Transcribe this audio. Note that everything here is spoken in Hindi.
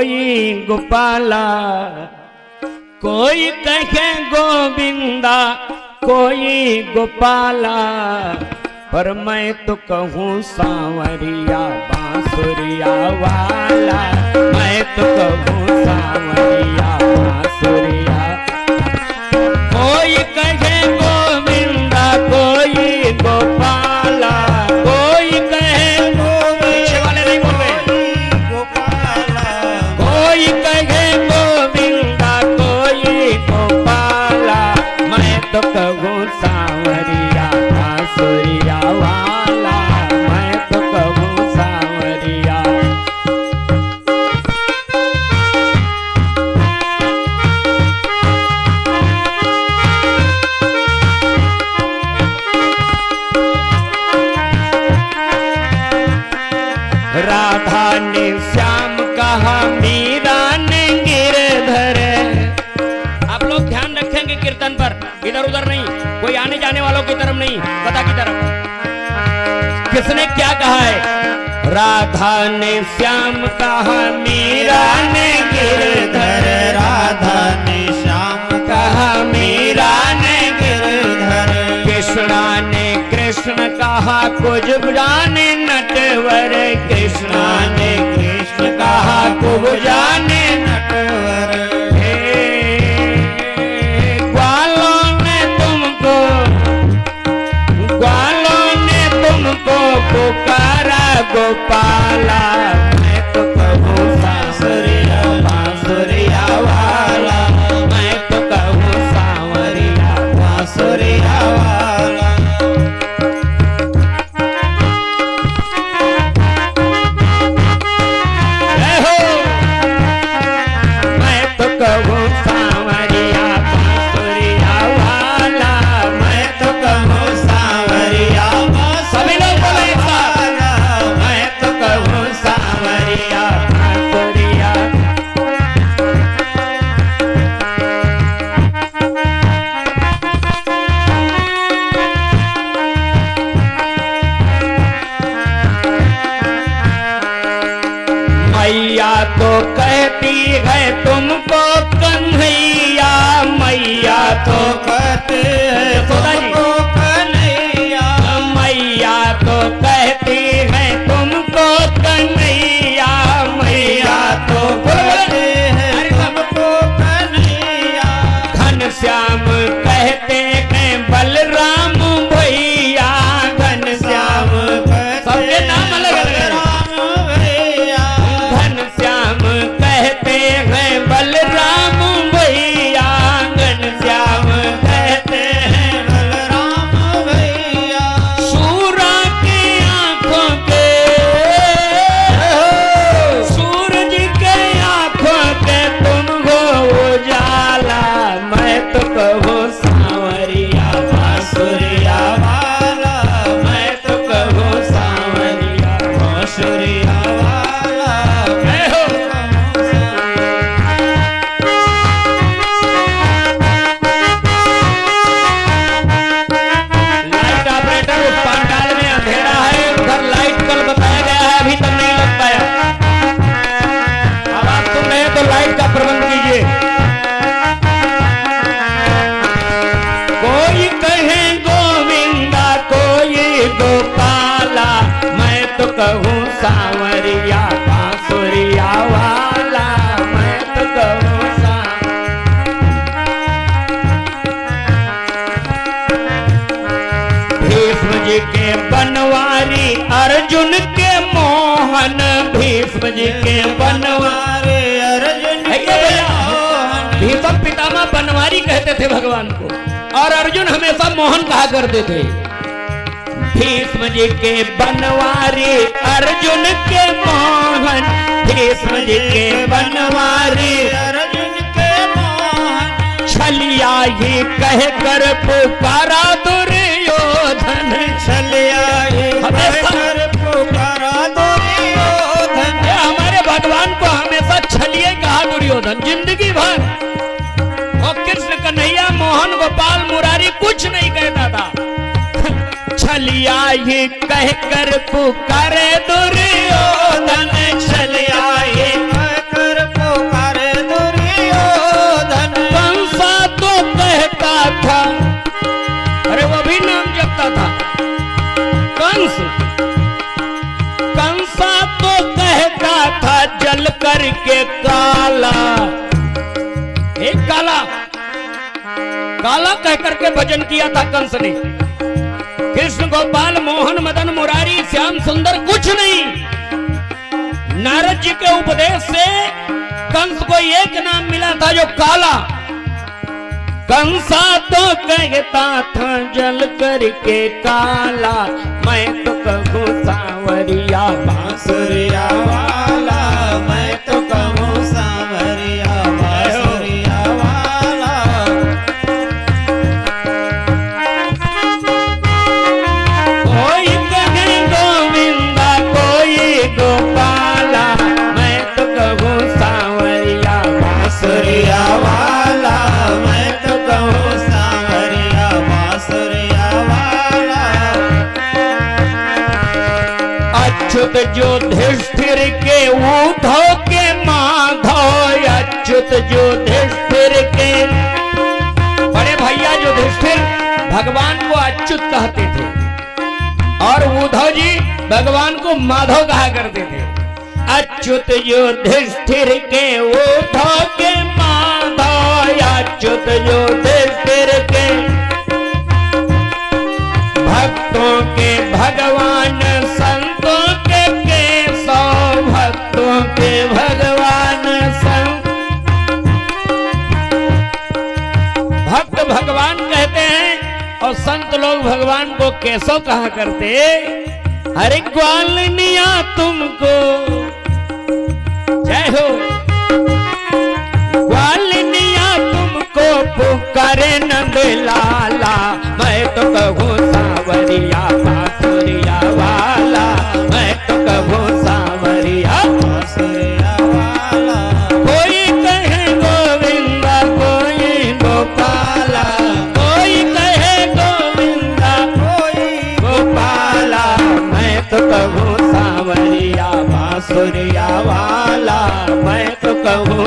कोई गोपाला, कोई कहे गोविंदा कोई गोपाला, पर मैं तो कहूँ सांवरिया बांसुरिया वाला, मैं तो कहूँ सांवरिया बांसुरिया। कोई कहे गोविंदा कोई गोपाला, कोई कहे वाले नहीं बोल रहे गोपाला, कोई कहे गोविंदा कोई गोपाला, मैं तो कहूँ सांवरिया बांसुरिया वाला, मैं तो कहूँ सांवरिया। राधा ने श्याम कहा मीरा ने गिरधर। आप लोग ध्यान रखेंगे कीर्तन पर, इधर उधर नहीं, कोई आने जाने वालों की तरफ नहीं, पता की तरफ। किसने क्या कहा है? राधा ने श्याम कहा मीरा ने गिरधर, राधा ने श्याम कहा मीरा ने गिरधर, कृष्णा ने कृष्ण कहा कुछ जाने नटवर, कृष्णा ने कृष्ण कहा कुछ जाने नटवर। ग्वालों ने तुमको पुकारा गोपाला, मैं तो कहूँ बांसुरिया बांसुरिया वाला, मैं तो कहूँ सांवरिया बांसुरिया वाला। मैं तो कहूँ सांवरिया बांसुरिया वाला, मैं तो कहूँ सांवरिया। सभी लोग बोले एक साथ, मैं तो कहूँ सांवरिया बांसुरिया। मैया तो कहती है तुमको कन्हैया, मैया तो कहती है तुमको कन्हैया, मैया तो कहती है तुमको कन्हैया, मैया तो कहती है तुमको कन्हैया। घनश्याम कहते हैं बलराम भैया, घनश्याम सबके नाम अलग अलग है। घनश्याम कहते हैं बलराम भैया, घनश्याम कहते हैं बलराम भैया। सूरा की आंखों के, सूरज के आंखों के तुम हो उजाला, मैं तो कहूँ सांवरिया बांसुरिया वाला, मैं तो कहूँ सांवरिया बांसुरिया वाला। लाइट ऑपरेटर उस पंडाल में अंधेरा है, उधर लाइट कल बताया गया है, अभी तक नहीं लग पाया। अब आप सुन रहे हैं तो लाइट का प्रबंध कीजिए। कोई कहे गोविंदा कोई गोपाला, मैं तो कहूँ सांवरिया बांसुरिया वाला, मैं तो कहूँ भीष्म जी के बनवारी अर्जुन के मोहन, भीष्म जी के बनवारी अर्जुन के मोहन। भीष्म पितामह बनवारी कहते थे भगवान को, और अर्जुन हमेशा मोहन कहा करते थे। भीष्म जी के बनवारी अर्जुन के मोहन, भीष्म जी के बनवारी अर्जुन के मोहन। छलिया ही कह कर पुकारा दुर्योधन, छलिया ही कह कर पुकारा दुर्योधन। हमारे भगवान को हमेशा छलिए कहा दुर्योधन, जिंदगी भर। और कृष्ण कन्हैया मोहन गोपाल मुरारी कुछ नहीं कहता था। छलिया ही कह कर पुकारे दुर्योधन, छलिया ही कह कर करके काला, एक काला काला कह करके भजन किया था कंस ने। कृष्ण गोपाल मोहन मदन मुरारी श्याम सुंदर कुछ नहीं, नारद जी के उपदेश से कंस को एक नाम मिला था जो काला। कंसा तो कहता था जल करके काला, मैं तो कहूँ सांवरिया बांसुरिया वाला, मैं तो कहूँ सांवरिया बांसुरिया वाला। कोई कहे गोविंदा कोई गोपाला, मैं तो कहूँ सांवरिया बांसुरिया वाला, मैं तो कहूँ सांवरिया बांसुरिया वाला। अच्युत युधिष्ठिर के उद्धव के माधव, अच्युत युधिष्ठिर के बड़े भैया युधिष्ठिर भगवान को अच्युत कहते थे और उद्धव जी भगवान को माधव कहा करते थे। अच्युत युधिष्ठिर के उद्धव के माधव, अच्युत युधिष्ठिर के भक्तों के भगवान, संतों के केशव, भक्तों के भगवान संत। भक्त भगवान कहते हैं और संत लोग भगवान को केशव कहा करते। अरे ग्वालनिया तुमको जय हो, ग्वालनिया तुमको पुकारे नंद लाला, मैं तो कहूँ सांवरिया बांसुरिया वाला, मैं तो कहूँ सांवरिया बांसुरिया वाला। कोई कहे गोविंदा कोई गोपाला, कोई कहे गोविंदा कोई गोपाला, मैं तो कहूँ सांवरिया बांसुरिया वाला, मैं तो कहूँ